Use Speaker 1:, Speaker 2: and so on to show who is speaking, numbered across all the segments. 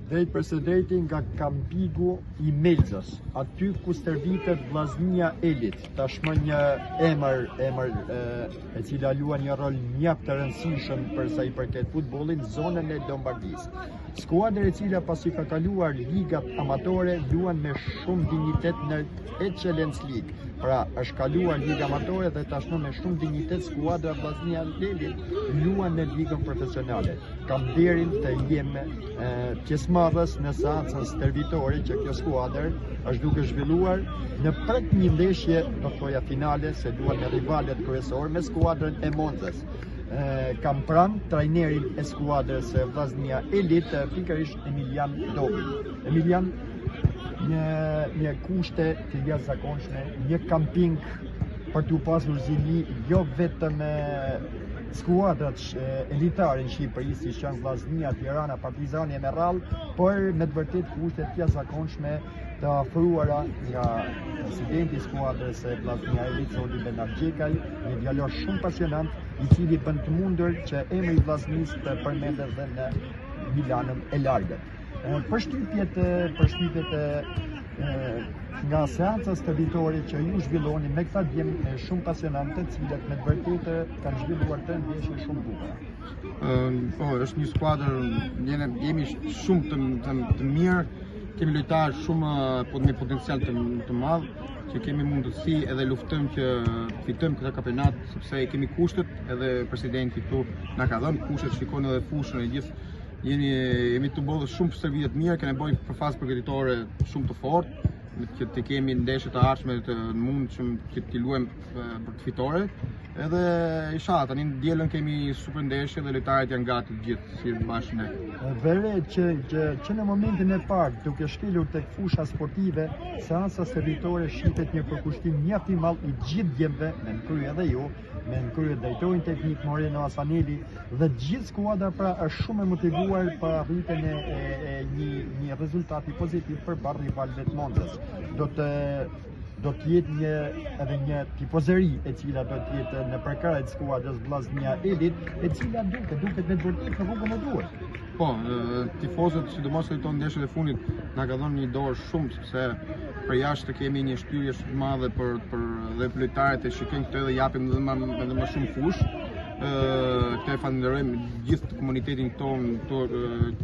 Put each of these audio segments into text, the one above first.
Speaker 1: Drejt për së drejti nga Kampigu i Melxës, aty ku stërvitet Vllaznia Elit, tashmë një emër e cila luan një rol mjaft të rëndësishëm për sa i përket futbollit në zonën e Lombardisë. Skuadër e cila pasi ka kaluar ligat amatore luan me shumë dignitet në Excellence League. Pra është kaluar liga amatore dhe tashmë me shumë dignitet skuadra Vllaznia Elit luan në ligën profesionale. Kam nderin të jem pjesëmarrës në seancën stërvitore që kjo skuadër është duke zhvilluar në prek një ndeshje, do thoja finale, se luan me rivalet kryesor me skuadrën e Monzës. Kam pranë trajnerin e skuadrës Vllaznia Elit, pikërisht Emilian Dobi. Emilian, një kushte të jashtëzakonshme, një kamping për t'u pasur zili jo vetëm skuadrat elitare në Shqipëri, si janë Vllaznia, Tirana, Partizani e Merrall, por me të vërtet kushte të jashtëzakonshme të ofruara nga presidenti i skuadrës së Vllaznia Elit, Zoti Benar Xhekaj, një djalor shumë pasionant, i cili bën të mundur që emri i Vllaznisë të përmendet edhe në Milanën e largët. Përshtypjet nga seanca stërvitore që ju zhvilloni me këta djemë shumë pasionante, cilat me të vërtetë kanë zhvilluar të ndeshje shumë bukura.
Speaker 2: Është një skuadër, jemi shumë të mirë, kemi lojtarë shumë me potencial të madh, që kemi mundësi edhe luftojmë që fitojmë këtë kampionat, sepse kemi kushtet, edhe presidenti këtu na ka dhënë kushtet, shikoni edhe fushën e gjithë. Jemi të bodhë shumë stërvitje të mirë, kemi bëjë për fazë përgatitore shumë të fortë, që të kemi ndeshje të ardhshme të mund që të luajmë për të fitore. Edhe isha, tani në dielën kemi super ndeshje dhe lojtarët janë gati të gjithë si bashkë ne.
Speaker 1: Vere që në momentin e parë, duke shkelur tek fusha sportive, seanca stërvitore shitet një përkushtim mjaft i madh i gjithë djemve, me nënkrye edhe ju, me nënkrye drejtorin teknik Moreno Hasaneli, dhe gjithë skuadra pra është shumë e motivuar për arritjen e një rezultati pozitiv përpara rivalëve të Monzës. Do të jetë edhe një tifozëri e cila do të jetë në përkrahjet skuadrës Vllaznia Elit, e cila duket me të vërtetë në rrugën e duhur.
Speaker 2: Po, tifozët, sidomos këto ndeshjet e fundit, na ka dhënë një dorë shumë, sepse për jashtë kemi një shtyrje shumë të madhe dhe lojtarët e shikojnë këtë dhe japim edhe më shumë fushë. Këtë falenderojmë gjithë komunitetin tonë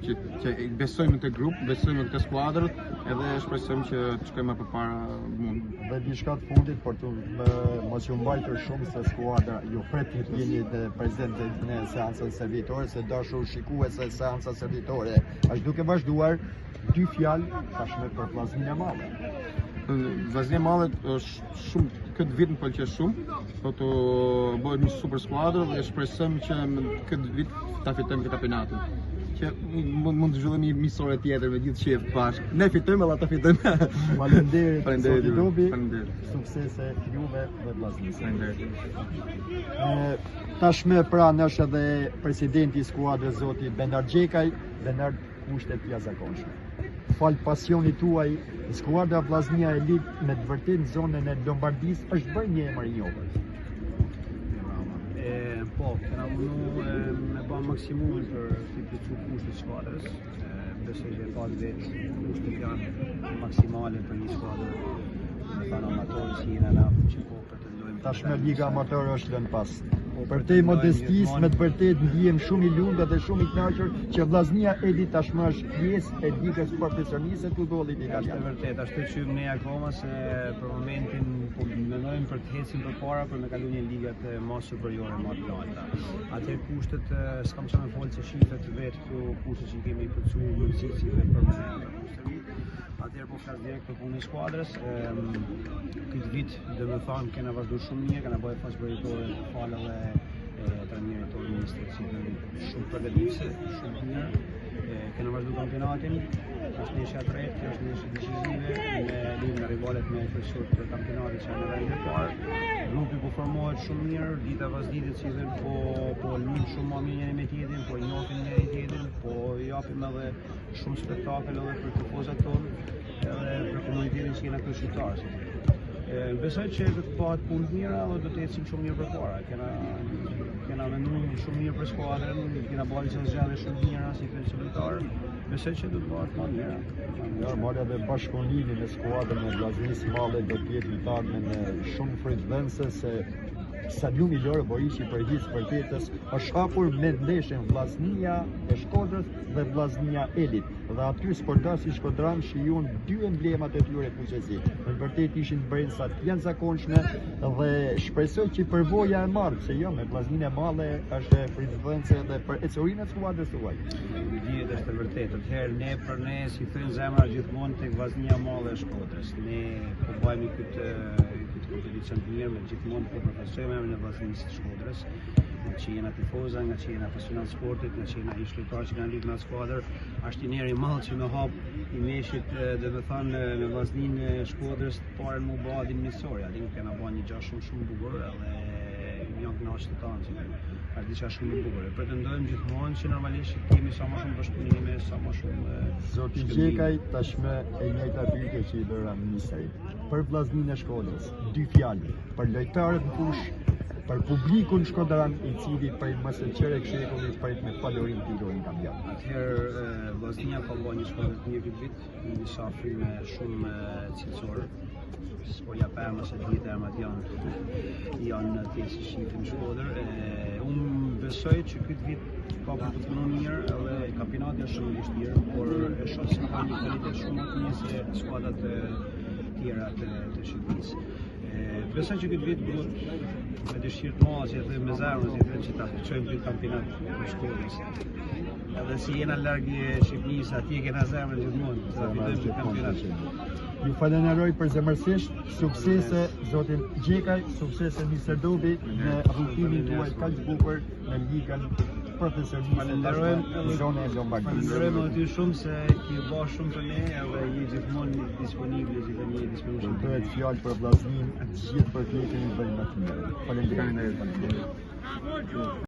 Speaker 2: që besojmë në këtë grup, besojmë në këtë skuadrë, edhe shpresojmë që të shkojmë më përpara mund.
Speaker 1: Dhe diçka të fundit, por të mos ju mbajtur shumë se skuadra ju pret të jeni prezente në seancën stërvitore, se dashur shikuese e seanca stërvitore është duke vazhduar. Dy fjalë tashmë për Vllaznia e Madhe.
Speaker 2: Vllaznia e Madhe është shumë, këtë vit më pëlqen shumë, do të bëhet një super skuadër dhe shpresojmë që këtë vit ta fitojmë këtë kampionatin. Që mund të zhvillojmë një misore tjetër me gjithë shef bashkë. Ne fitojmë edhe ata fitojmë.
Speaker 1: Faleminderit Zoti Dobi. Suksese juve dhe Vllaznisë. Tashmë pranë është edhe presidenti i skuadrës Zoti Benar Xhekaj, Benar, kushtet të jashtëzakonshme. Fal pasionit tuaj, skuadra Vllaznia Elit me të vërtetë në zonën e Lombardisë është bërë një emër i njohur.
Speaker 3: Po, kena mundu me ba maksimumin për të plotësuar kushtet e skuadrës. Besoj që pas vetë kushtet janë maksimale për një skuadër. Në amatorë si jena na që po pretendojmë.
Speaker 1: Tashmë liga amatore është lënë pas. Për te modestisë, me të vërtetë ndihem shumë i lumtur dhe shumë i kënaqur që Vllaznia Elit tashmë është pjesë e ligës profesioniste të futbollit italian.
Speaker 3: Është vërtet, ashtu që ne akoma se për momentin po mendojmë për të ecim përpara për me kalu një ligat më superiore më të larta. Atë kushtet s'kam çfarë të fol se shifrat vetë këto kushte që kemi përcuar mundësi për atëherë po flas direkt për punën e skuadrës. Këtë vit dhe me thamë kena vazhduar shumë mirë, kena bëjë fazë përjetore falë dhe trajnerit tonë ministri që kanë shumë përgatitse, shumë mirë. Kena vazhduar kampionatin, është ndeshja e tretë, kjo është ndeshje decisive, ne lidhim me rivalet me kryesor të kampionatit që janë në vendin e parë. Grupi po formohet shumë mirë, dita pas dite cilën po luajmë shumë më mirë njëri me tjetrin, po i njohim njëri tjetrin, po japim edhe shumë spektakël edhe për tifozat tonë, edhe për komunitetin që jena kryeshqiptarë. Besoj që do të bëhet punë mira dhe do të ecim shumë mirë përpara. kena menduar shumë mirë për skuadrën, kena bërë disa zgjedhje shumë mira si kryetar. Besoj që do të bëhet më mirë.
Speaker 1: Ja, marrja dhe bashkëpunimi me skuadrën e Vllaznisë Malle do të jetë një me shumë frikëdhënëse se stadiumi Lore Boriqi për his vërtetës është hapur me ndeshjen Vllaznia e Shkodrës dhe Vllaznia Elit. Dhe aty sportarët si Shkodran shijon dy emblemat e tyre fuqësi. Në vërtet ishin brendësa të jashtëzakonshme dhe shpresoj që përvoja e marrë, se jo me Vllazninë e Malle është frikëdhënëse edhe për ecurinë e skuadrës tuaj.
Speaker 3: Dihet është e vërtetë. Atëherë ne për ne si thënë zemra gjithmonë tek Vllaznia Malle e Shkodrës. Ne po bëjmë këtë kompeticion të mirë, me gjithmonë po përfaqësojmë emrin e Vllaznisë së Shkodrës. Nga që jena tifoza, nga që jena pasionat sportit, nga që jena ish lojtar që kanë lidhur me skuadër, është një njerë i madh që më hap i meshit, dhe me thënë me Vllazninë e Shkodrës të parën më bë administratorja, aty kena bën një gjë shumë bukur edhe një kënaqësi të tonë që është diçka shumë e bukur. Pretendojmë gjithmonë që normalisht kemi sa më shumë bashkëpunime, sa më shumë
Speaker 1: Zoti Gjekaj tashmë e njëjta pyetje që i bëra ministrit. Për Vllazninë e Shkodrës, dy fjalë për lojtarët në fushë, për publikun shkodran i cili prej mësëlqere kshekullit prit me palorin titullin kampionat.
Speaker 3: Atëherë Vllaznia ka bërë një shkodër të mirë këtë vit, në disa fryme shumë cilësore. Po ja përma se ditë armat janë pjesë shifë në Shkodër. Unë besoj që këtë vit ka për të punuar mirë edhe kampionati është shumë i vështirë, por e shoh se ka një kvalitet shumë më të mirë se skuadrat tjera të Shqipërisë. Besoj që këtë vit duhet me dëshirë të madhe, si me zemrën, që ta çojmë këtë kampionat në Shkodrës. Edhe si jena larg Shqipërisë, atje kena zemrën gjithmonë, sa fitojmë këtë kampionat.
Speaker 1: Ju falenderoj për zemërsisht, suksese zotin Gjekaj, suksese Mr. Dobi në rrugtimin tuaj kaq të bukur në ligën profesioniste në zonën e Lombardisë.
Speaker 3: Falenderojmë aty shumë se ke bërë shumë për ne edhe je gjithmonë disponibil, gjithmonë je disponibil.
Speaker 1: Bëhet fjalë për Vllazninë, gjithë për klubin e vënë më të mirë. Faleminderit.